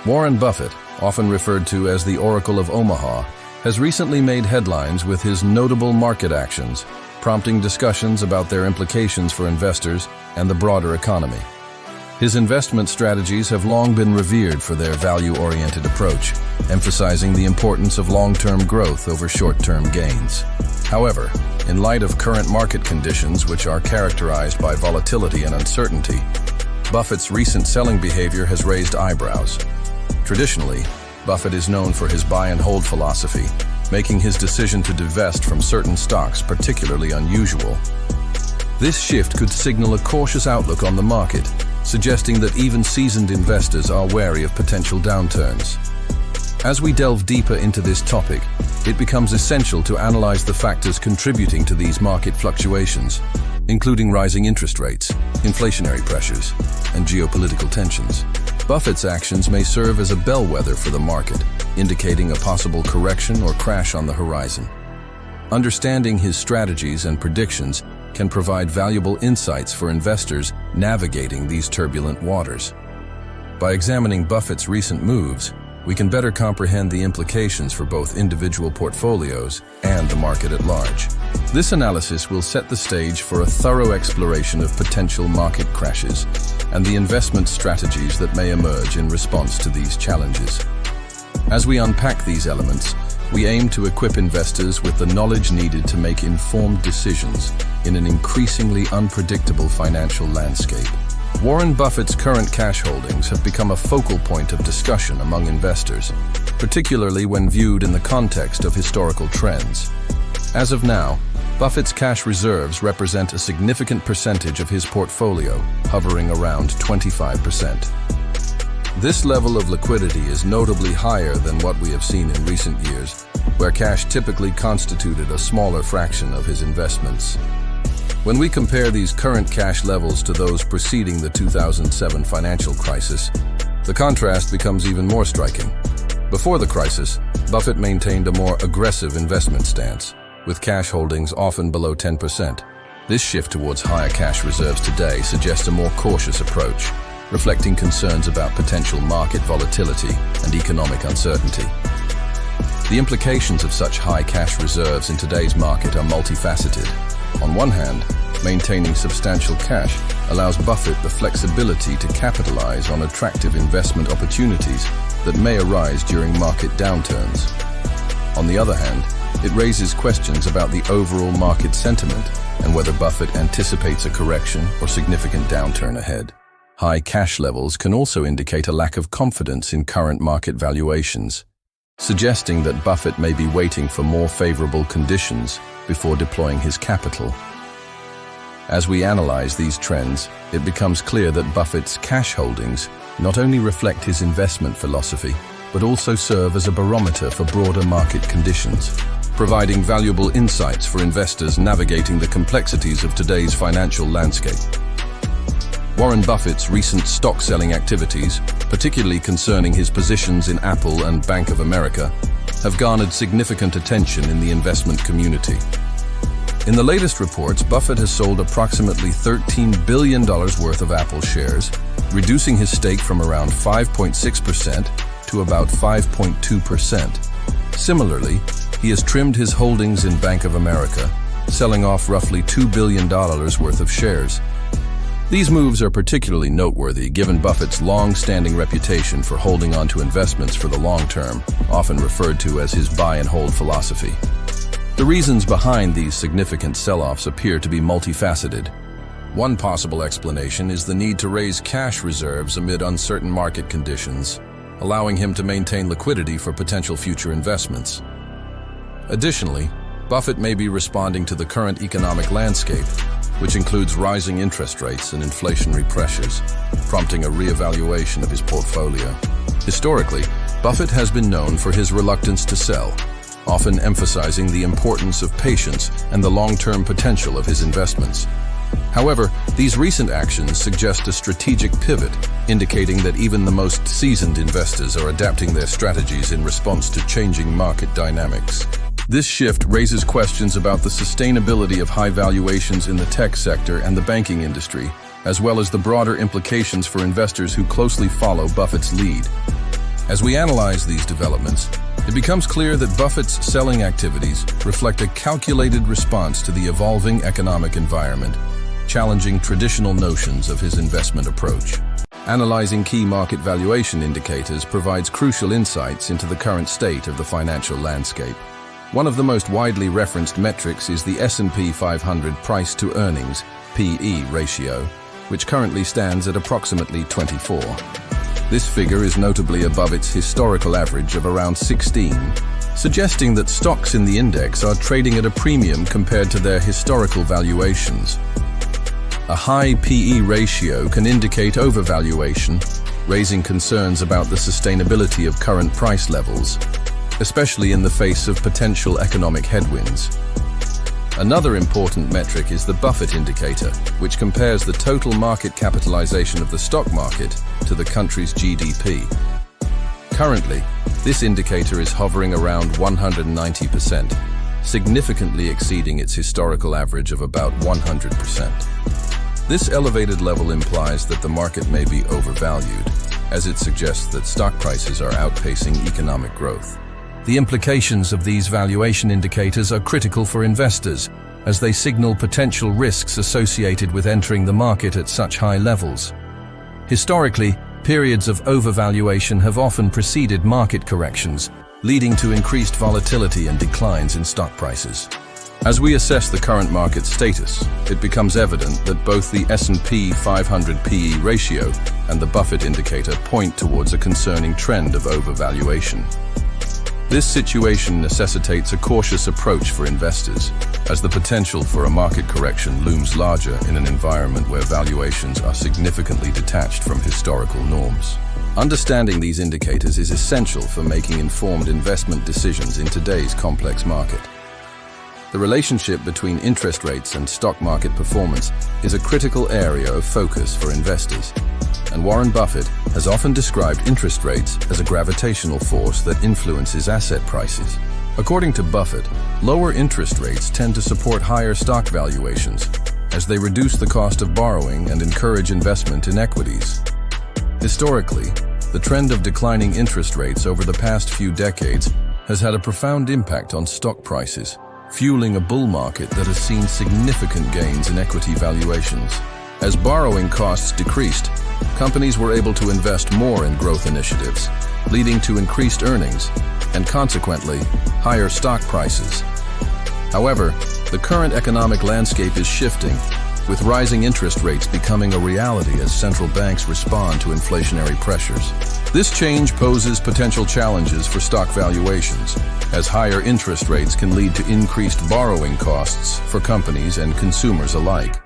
Warren Buffett, often referred to as the Oracle of Omaha, has recently made headlines with his notable market actions, prompting discussions about their implications for investors and the broader economy. His investment strategies have long been revered for their value-oriented approach, emphasizing the importance of long-term growth over short-term gains. However, in light of current market conditions which are characterized by volatility and uncertainty, Buffett's recent selling behavior has raised eyebrows. Traditionally, Buffett is known for his buy-and-hold philosophy, making his decision to divest from certain stocks particularly unusual. This shift could signal a cautious outlook on the market, suggesting that even seasoned investors are wary of potential downturns. As we delve deeper into this topic, it becomes essential to analyze the factors contributing to these market fluctuations, including rising interest rates, inflationary pressures, and geopolitical tensions. Buffett's actions may serve as a bellwether for the market, indicating a possible correction or crash on the horizon. Understanding his strategies and predictions can provide valuable insights for investors navigating these turbulent waters. By examining Buffett's recent moves, we can better comprehend the implications for both individual portfolios and the market at large. This analysis will set the stage for a thorough exploration of potential market crashes and the investment strategies that may emerge in response to these challenges. As we unpack these elements, we aim to equip investors with the knowledge needed to make informed decisions in an increasingly unpredictable financial landscape. Warren Buffett's current cash holdings have become a focal point of discussion among investors, particularly when viewed in the context of historical trends. As of now, Buffett's cash reserves represent a significant percentage of his portfolio, hovering around 25%. This level of liquidity is notably higher than what we have seen in recent years, where cash typically constituted a smaller fraction of his investments. When we compare these current cash levels to those preceding the 2007 financial crisis, the contrast becomes even more striking. Before the crisis, Buffett maintained a more aggressive investment stance, with cash holdings often below 10%. This shift towards higher cash reserves today suggests a more cautious approach, reflecting concerns about potential market volatility and economic uncertainty. The implications of such high cash reserves in today's market are multifaceted. On one hand, maintaining substantial cash allows Buffett the flexibility to capitalize on attractive investment opportunities that may arise during market downturns. On the other hand, it raises questions about the overall market sentiment and whether Buffett anticipates a correction or significant downturn ahead. High cash levels can also indicate a lack of confidence in current market valuations, suggesting that Buffett may be waiting for more favorable conditions before deploying his capital. As we analyze these trends, it becomes clear that Buffett's cash holdings not only reflect his investment philosophy, but also serve as a barometer for broader market conditions, providing valuable insights for investors navigating the complexities of today's financial landscape. Warren Buffett's recent stock-selling activities, particularly concerning his positions in Apple and Bank of America, have garnered significant attention in the investment community. In the latest reports, Buffett has sold approximately $13 billion worth of Apple shares, reducing his stake from around 5.6% to about 5.2%. Similarly, he has trimmed his holdings in Bank of America, selling off roughly $2 billion worth of shares. These moves are particularly noteworthy given Buffett's long-standing reputation for holding on to investments for the long term, often referred to as his buy-and-hold philosophy. The reasons behind these significant sell-offs appear to be multifaceted. One possible explanation is the need to raise cash reserves amid uncertain market conditions, allowing him to maintain liquidity for potential future investments. Additionally, Buffett may be responding to the current economic landscape, which includes rising interest rates and inflationary pressures, prompting a reevaluation of his portfolio. Historically, Buffett has been known for his reluctance to sell, often emphasizing the importance of patience and the long-term potential of his investments. However, these recent actions suggest a strategic pivot, indicating that even the most seasoned investors are adapting their strategies in response to changing market dynamics. This shift raises questions about the sustainability of high valuations in the tech sector and the banking industry, as well as the broader implications for investors who closely follow Buffett's lead. As we analyze these developments, it becomes clear that Buffett's selling activities reflect a calculated response to the evolving economic environment, challenging traditional notions of his investment approach. Analyzing key market valuation indicators provides crucial insights into the current state of the financial landscape. One of the most widely referenced metrics is the S&P 500 price-to-earnings (PE) ratio, which currently stands at approximately 24. This figure is notably above its historical average of around 16, suggesting that stocks in the index are trading at a premium compared to their historical valuations. A high PE ratio can indicate overvaluation, raising concerns about the sustainability of current price levels, especially in the face of potential economic headwinds. Another important metric is the Buffett indicator, which compares the total market capitalization of the stock market to the country's GDP. Currently, this indicator is hovering around 190%, significantly exceeding its historical average of about 100%. This elevated level implies that the market may be overvalued, as it suggests that stock prices are outpacing economic growth. The implications of these valuation indicators are critical for investors, as they signal potential risks associated with entering the market at such high levels. Historically, periods of overvaluation have often preceded market corrections, leading to increased volatility and declines in stock prices. As we assess the current market status, it becomes evident that both the S&P 500 PE ratio and the Buffett indicator point towards a concerning trend of overvaluation. This situation necessitates a cautious approach for investors, as the potential for a market correction looms larger in an environment where valuations are significantly detached from historical norms. Understanding these indicators is essential for making informed investment decisions in today's complex market. The relationship between interest rates and stock market performance is a critical area of focus for investors, and Warren Buffett has often described interest rates as a gravitational force that influences asset prices. According to Buffett, lower interest rates tend to support higher stock valuations, as they reduce the cost of borrowing and encourage investment in equities. Historically, the trend of declining interest rates over the past few decades has had a profound impact on stock prices, fueling a bull market that has seen significant gains in equity valuations. As borrowing costs decreased, companies were able to invest more in growth initiatives, leading to increased earnings and, consequently, higher stock prices. However, the current economic landscape is shifting, with rising interest rates becoming a reality as central banks respond to inflationary pressures. This change poses potential challenges for stock valuations, as higher interest rates can lead to increased borrowing costs for companies and consumers alike.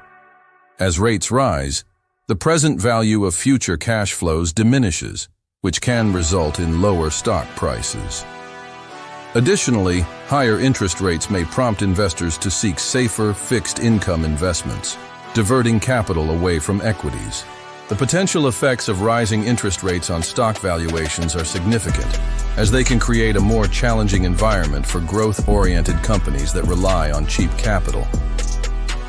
As rates rise, the present value of future cash flows diminishes, which can result in lower stock prices. Additionally, higher interest rates may prompt investors to seek safer, fixed-income investments, diverting capital away from equities. The potential effects of rising interest rates on stock valuations are significant, as they can create a more challenging environment for growth-oriented companies that rely on cheap capital.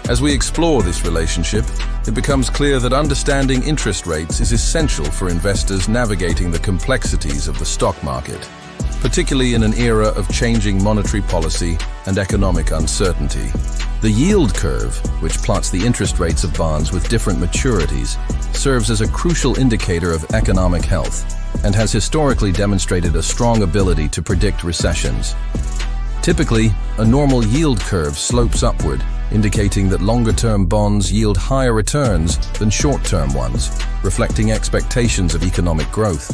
As we explore this relationship, it becomes clear that understanding interest rates is essential for investors navigating the complexities of the stock market, particularly in an era of changing monetary policy and economic uncertainty. The yield curve, which plots the interest rates of bonds with different maturities, serves as a crucial indicator of economic health and has historically demonstrated a strong ability to predict recessions. Typically, a normal yield curve slopes upward, indicating that longer-term bonds yield higher returns than short-term ones, reflecting expectations of economic growth.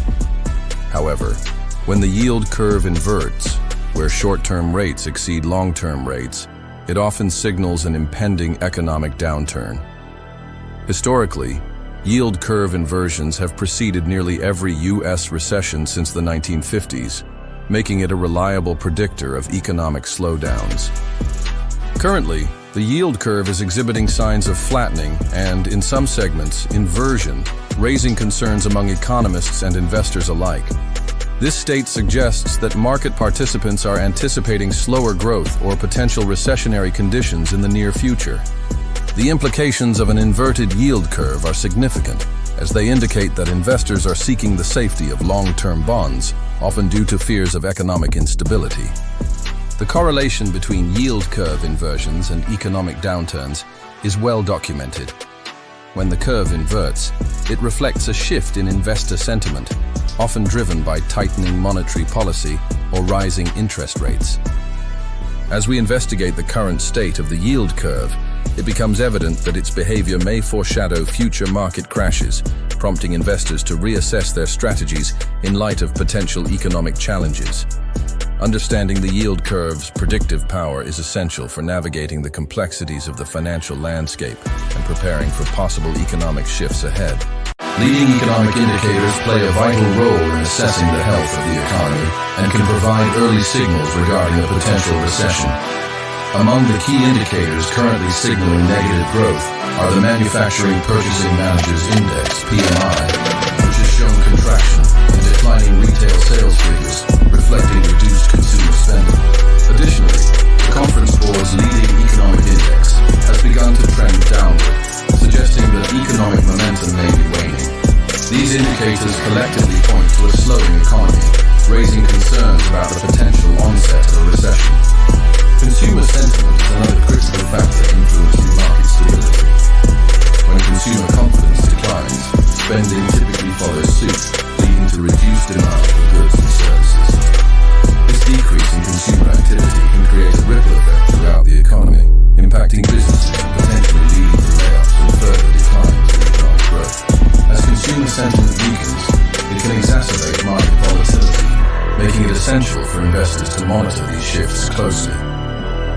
However, when the yield curve inverts, where short-term rates exceed long-term rates, it often signals an impending economic downturn. Historically, yield curve inversions have preceded nearly every U.S. recession since the 1950s, making it a reliable predictor of economic slowdowns. Currently, the yield curve is exhibiting signs of flattening and, in some segments, inversion, raising concerns among economists and investors alike. This state suggests that market participants are anticipating slower growth or potential recessionary conditions in the near future. The implications of an inverted yield curve are significant, as they indicate that investors are seeking the safety of long-term bonds, often due to fears of economic instability. The correlation between yield curve inversions and economic downturns is well documented. When the curve inverts, it reflects a shift in investor sentiment, often driven by tightening monetary policy or rising interest rates. As we investigate the current state of the yield curve, it becomes evident that its behavior may foreshadow future market crashes, prompting investors to reassess their strategies in light of potential economic challenges. Understanding the yield curve's predictive power is essential for navigating the complexities of the financial landscape and preparing for possible economic shifts ahead. Leading economic indicators play a vital role in assessing the health of the economy and can provide early signals regarding a potential recession. Among the key indicators currently signaling negative growth are the Manufacturing Purchasing Managers' Index, PMI, which has shown contraction and declining retail sales figures, reflecting reduced consumer spending. Additionally, the Conference Board's Leading Economic Index has begun to trend downward, suggesting that economic momentum may be waning. These indicators collectively point to a slowing economy, raising concerns about the potential onset of a recession. Consumer sentiment is another critical factor influencing market stability. When consumer confidence declines, spending typically follows suit, leading to reduced demand for goods and services. This decrease in consumer activity can create a ripple effect throughout the economy, impacting businesses and potentially leading to layoffs and further declines in economic growth. As consumer sentiment weakens, it can exacerbate market volatility, making it essential for investors to monitor these shifts closely.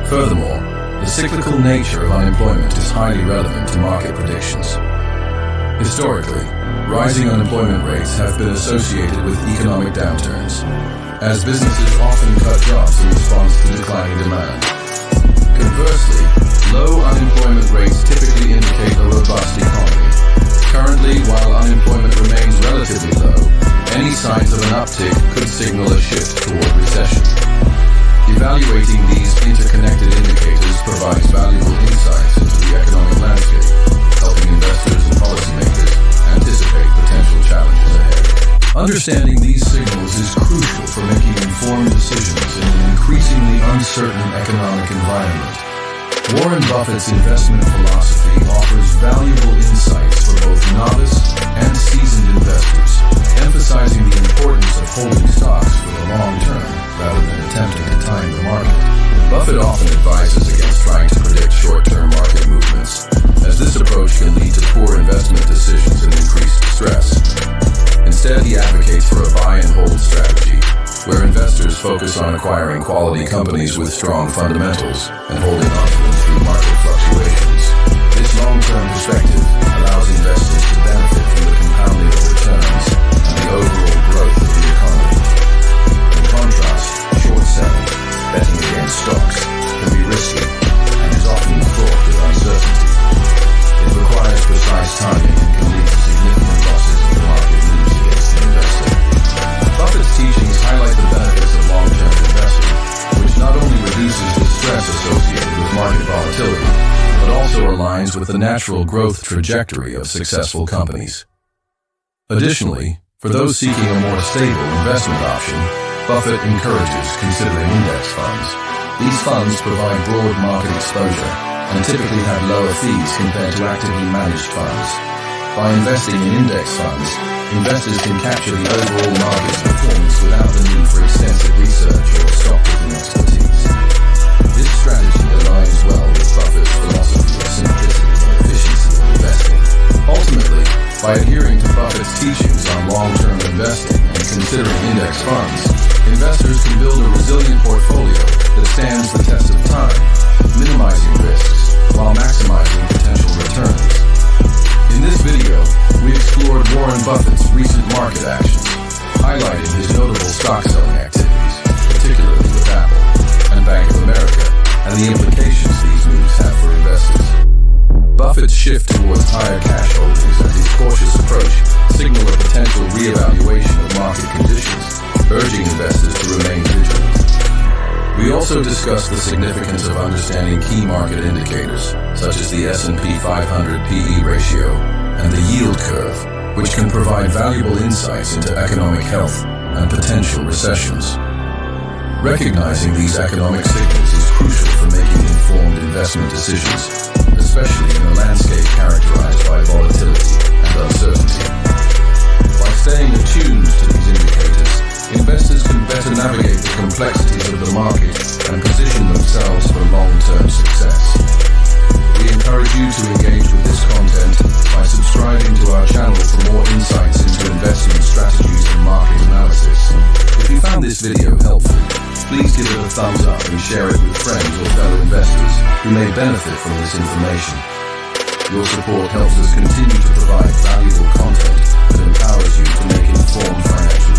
Furthermore, the cyclical nature of unemployment is highly relevant to market predictions. Historically, rising unemployment rates have been associated with economic downturns, as businesses often cut jobs in response to declining demand. Conversely, low unemployment rates typically indicate a robust economy. Currently, while unemployment remains relatively low, any signs of an uptick could signal a shift toward recession. Evaluating these interconnected indicators provides valuable insights into the economic landscape, helping investors and policymakers anticipate potential challenges ahead. Understanding these signals is crucial for making informed decisions in an increasingly uncertain economic environment. Warren Buffett's investment philosophy offers valuable insights for both novice and seasoned investors, emphasizing the importance of holding stocks for the long term rather than attempting to time the market. Buffett often advises against trying to predict short-term market movements, as this approach can lead to poor investment decisions and increased stress. Instead, he advocates for a buy-and-hold strategy, where investors focus on acquiring quality companies with strong fundamentals and holding on to them through market fluctuations. This long-term perspective allows investors to benefit from the compounding of returns and the overall growth of the economy. In contrast, short selling, betting against stocks, can be risky and is often fraught with uncertainty. It requires precise timing and can lead to significant losses if the market moves against the investor. Buffett's teachings highlight the benefits of long-term investing, which not only reduces the stress associated with market volatility, but also aligns with the natural growth trajectory of successful companies. Additionally, for those seeking a more stable investment option, Buffett encourages considering index funds. These funds provide broad market exposure and typically have lower fees compared to actively managed funds. By investing in index funds, investors can capture the overall market's performance without the need for extensive research or stockpicking expertise. This strategy aligns well with Buffett's philosophy of simplicity and efficiency in investing. Ultimately, by adhering to Buffett's teachings on long-term investing and considering index funds, investors can build a resilient portfolio that stands the test of time, minimizing risks while maximizing potential returns. In this video, we explored Warren Buffett's recent market actions, highlighting his notable stock-selling activities, particularly with Apple and Bank of America, and the implications these moves have for investors. Buffett's shift towards higher cash holdings and his cautious approach signal a potential re-evaluation of market conditions, urging investors to remain vigilant. We also discussed the significance of understanding key market indicators, such as the S&P 500 PE ratio and the yield curve, which can provide valuable insights into economic health and potential recessions. Recognizing these economic signals is crucial for making informed investment decisions, especially in a landscape characterized by volatility and uncertainty. By staying attuned to these indicators, investors can better navigate the complexities of the market and position themselves for long-term success. We encourage you to engage with this content by subscribing to our channel for more insights into investment strategies and market analysis. If you found this video helpful, please give it a thumbs up and share it with friends or fellow investors who may benefit from this information. Your support helps us continue to provide valuable content that empowers you to make informed financial